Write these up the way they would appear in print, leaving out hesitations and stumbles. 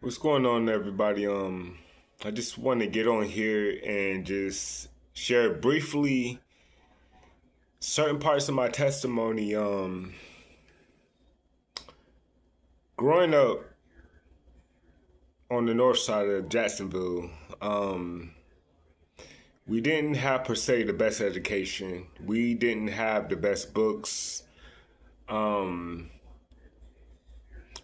What's going on, everybody? I just want to get on here and just share briefly certain parts of my testimony. Growing up on the north side of Jacksonville, we didn't have per se the best education. We didn't have the best books. Um,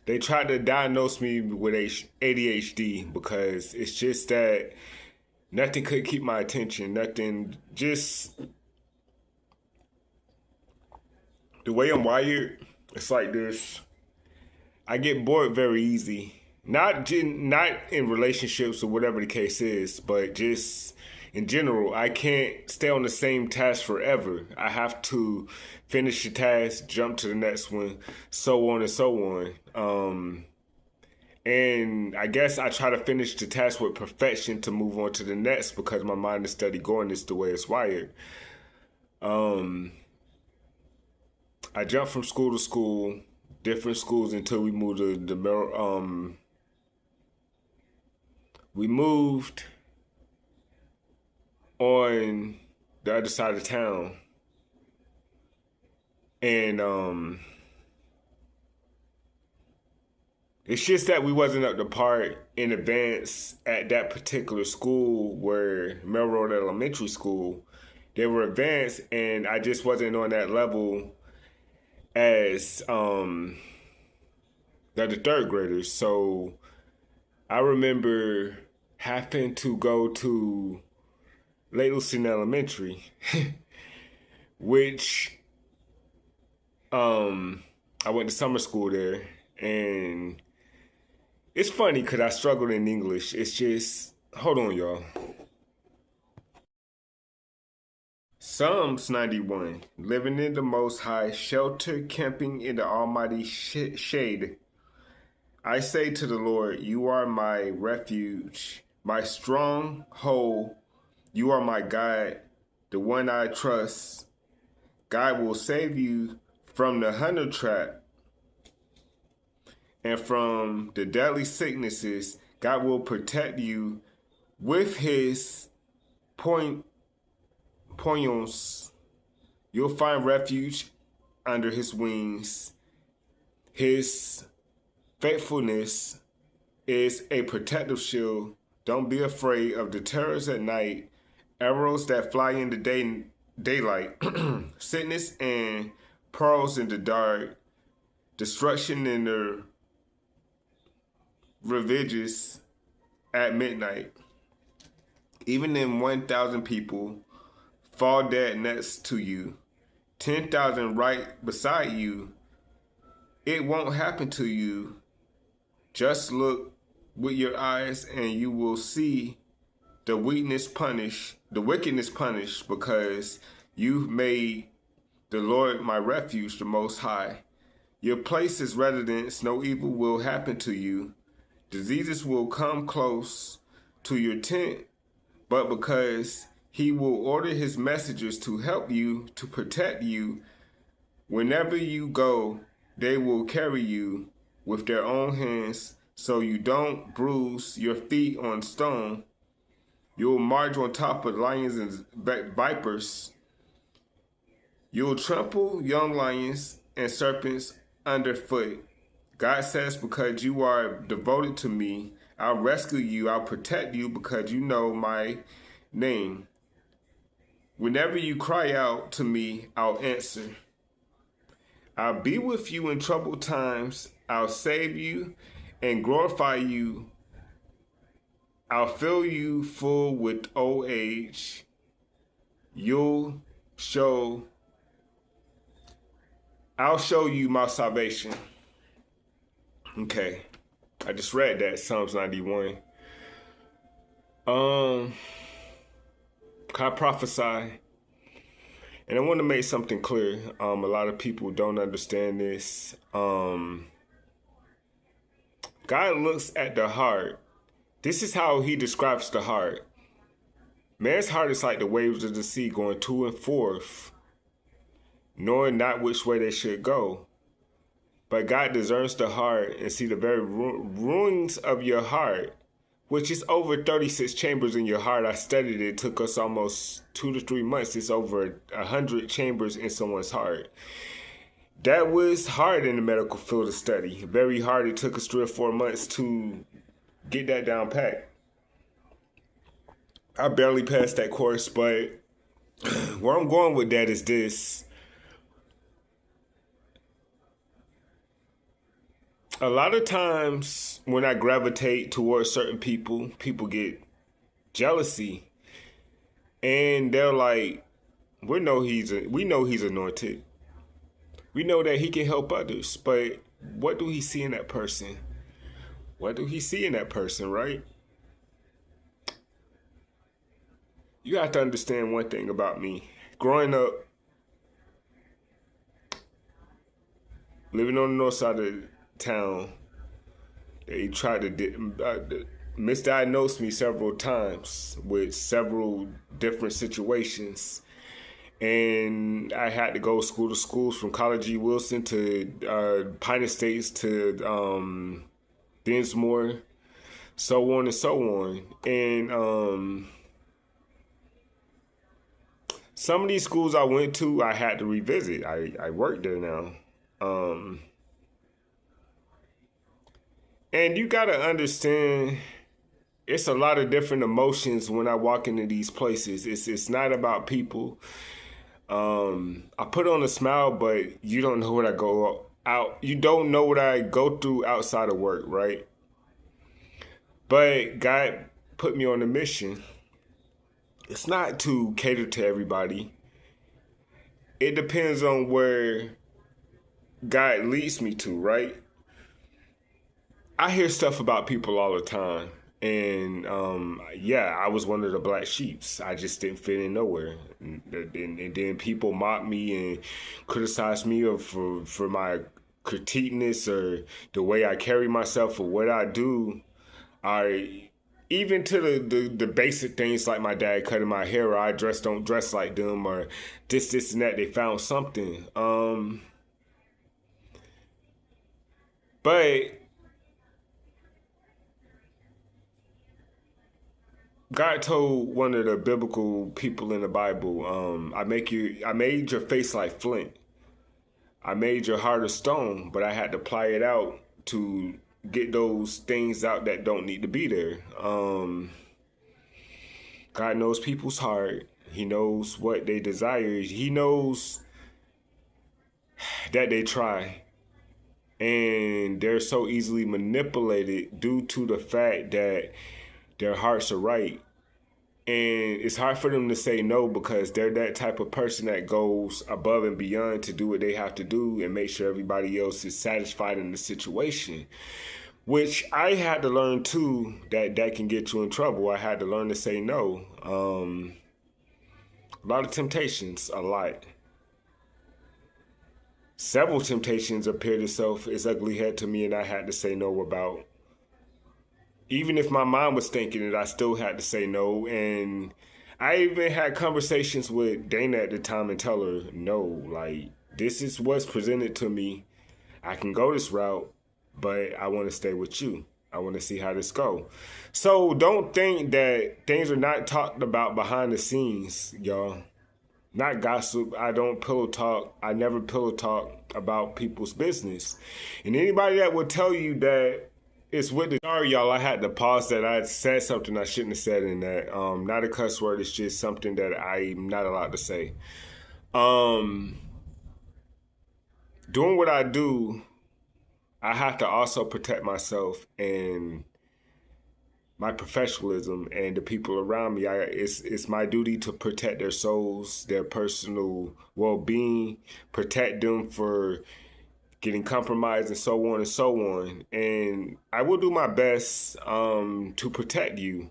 they tried to diagnose me with ADHD because it's just that nothing could keep my attention. Nothing, just the way I'm wired, it's like this. I get bored very easy. Not in relationships or whatever the case is, but just in general, I can't stay on the same task forever. I have to finish the task, jump to the next one, so on and so on. And I guess I try to finish the task with perfection to move on to the next because my mind is steady going. It's the way it's wired. Um, I jumped from school to school, different schools until we moved to we moved on the other side of town, and it's just that we wasn't up to par in advance at that particular school where Melrose Elementary School. They were advanced, and I just wasn't on that level as the other third graders. So I remember having to go to Lake Lucerne Elementary, which I went to summer school there, and it's funny because I struggled in English. It's just, hold on, y'all. Psalms 91, living in the Most High, shelter, camping in the Almighty shade. I say to the Lord, you are my refuge, my stronghold. You are my God, the one I trust. God will save you from the hunter trap and from the deadly sicknesses. God will protect you with his poignons. You'll find refuge under his wings. His faithfulness is a protective shield. Don't be afraid of the terrors at night, arrows that fly in the daylight, sickness and pearls in the dark, destruction in the ravages at midnight. Even in 1,000 people fall dead next to you, 10,000 right beside you, it won't happen to you. Just look with your eyes and you will see the wickedness punished, because you've made the Lord my refuge, the Most High. Your place is residence, no evil will happen to you. Diseases will come close to your tent, but because he will order his messengers to help you, to protect you, whenever you go, they will carry you with their own hands, so you don't bruise your feet on stone. You'll march on top of lions and vipers. You'll trample young lions and serpents underfoot. God says, because you are devoted to me, I'll rescue you, I'll protect you because you know my name. Whenever you cry out to me, I'll answer. I'll be with you in troubled times. I'll save you and glorify you. I'll fill you full with old age. I'll show you my salvation. Okay, I just read that, Psalms 91. Can I prophesy? And I want to make something clear. A lot of people don't understand this. God looks at the heart. This is how he describes the heart. Man's heart is like the waves of the sea going to and forth, knowing not which way they should go. But God discerns the heart and see the very ruins of your heart, which is over 36 chambers in your heart. I studied it. It took us almost 2 to 3 months. It's over 100 chambers in someone's heart. That was hard in the medical field to study. Very hard. It took us 3 or 4 months to get that down pat. I barely passed that course, but where I'm going with that is this. A lot of times when I gravitate towards certain people, people get jealousy. And they're like, we know he's anointed. We know that he can help others, but what do he see in that person? What do he see in that person, right? You have to understand one thing about me. Growing up, living on the north side of town, they tried to misdiagnose me several times with several different situations. And I had to go school to schools, from College E. Wilson to Pine Estates to Dinsmore, so on and so on. And some of these schools I went to, I had to revisit. I work there now. And you got to understand, it's a lot of different emotions when I walk into these places. It's not about people. I put on a smile, but you don't know what I go out. You don't know what I go through outside of work, right? But God put me on a mission. It's not to cater to everybody. It depends on where God leads me to, right? I hear stuff about people all the time. And I was one of the black sheeps. I just didn't fit in nowhere. And then people mock me and criticize me for my critiqueness or the way I carry myself or what I do. Even to the basic things like my dad cutting my hair, or I don't dress like them, or this and that. They found something. But God told one of the biblical people in the Bible, I made your face like flint. I made your heart of stone, but I had to ply it out to get those things out that don't need to be there. God knows people's heart. He knows what they desire. He knows that they try. And they're so easily manipulated due to the fact that their hearts are right. And it's hard for them to say no, because they're that type of person that goes above and beyond to do what they have to do and make sure everybody else is satisfied in the situation. Which I had to learn too, that can get you in trouble. I had to learn to say no. A lot of temptations, a lot. Several temptations appeared itself its ugly head to me, and I had to say no about. Even if my mind was thinking it, I still had to say no. And I even had conversations with Dana at the time and tell her, no, like, this is what's presented to me. I can go this route, but I want to stay with you. I want to see how this go. So don't think that things are not talked about behind the scenes, y'all. Not gossip. I don't pillow talk. I never pillow talk about people's business. And anybody that will tell you that it's with the... Sorry, y'all, I had to pause that. I said something I shouldn't have said in that. Not a cuss word. It's just something that I'm not allowed to say. Doing what I do, I have to also protect myself and my professionalism and the people around me. It's my duty to protect their souls, their personal well-being, protect them for getting compromised and so on and so on. And I will do my best to protect you.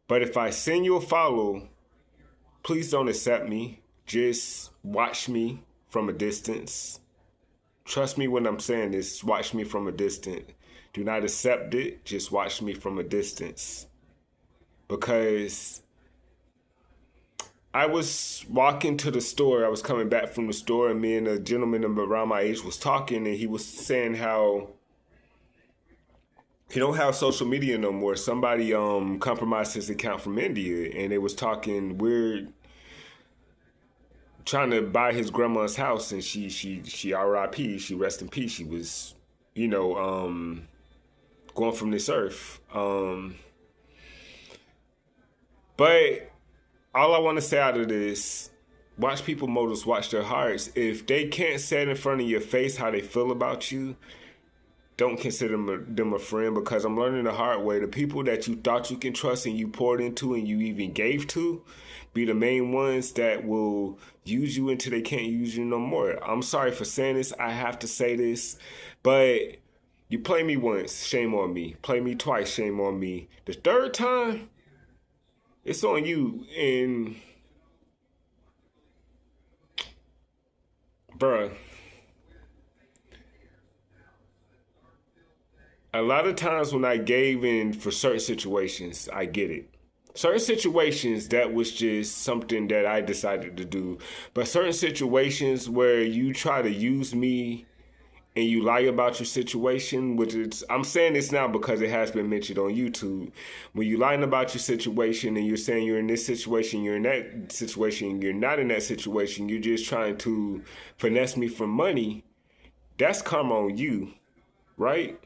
But if I send you a follow, please don't accept me. Just watch me from a distance. Trust me when I'm saying this. Watch me from a distance. Do not accept it. Just watch me from a distance. Because I was walking to the store. I was coming back from the store, and me and a gentleman around my age was talking, and he was saying how he don't have social media no more. Somebody compromised his account from India, and they was talking weird, trying to buy his grandma's house, and she R.I.P. She rest in peace. She was, going from this earth. But all I want to say out of this, watch people motives, watch their hearts. If they can't say in front of your face how they feel about you, don't consider them a friend, because I'm learning the hard way. The people that you thought you can trust and you poured into and you even gave to be the main ones that will use you until they can't use you no more. I'm sorry for saying this. I have to say this, but you play me once, shame on me. Play me twice, shame on me. The third time, it's on you. And bruh, a lot of times when I gave in for certain situations, I get it. Certain situations, that was just something that I decided to do. But certain situations where you try to use me and you lie about your situation, which is, I'm saying this now because it has been mentioned on YouTube. When you're lying about your situation and you're saying you're in this situation, you're in that situation, you're not in that situation, you're just trying to finesse me for money, that's karma on you, right?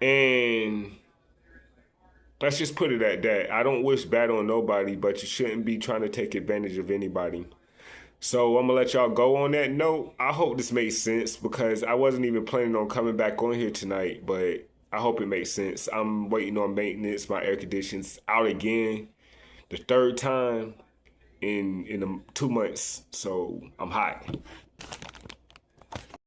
And let's just put it at that. I don't wish bad on nobody, but you shouldn't be trying to take advantage of anybody. So I'm going to let y'all go on that note. I hope this makes sense, because I wasn't even planning on coming back on here tonight, but I hope it makes sense. I'm waiting on maintenance. My air conditioning's out again, the third time in 2 months. So I'm hot.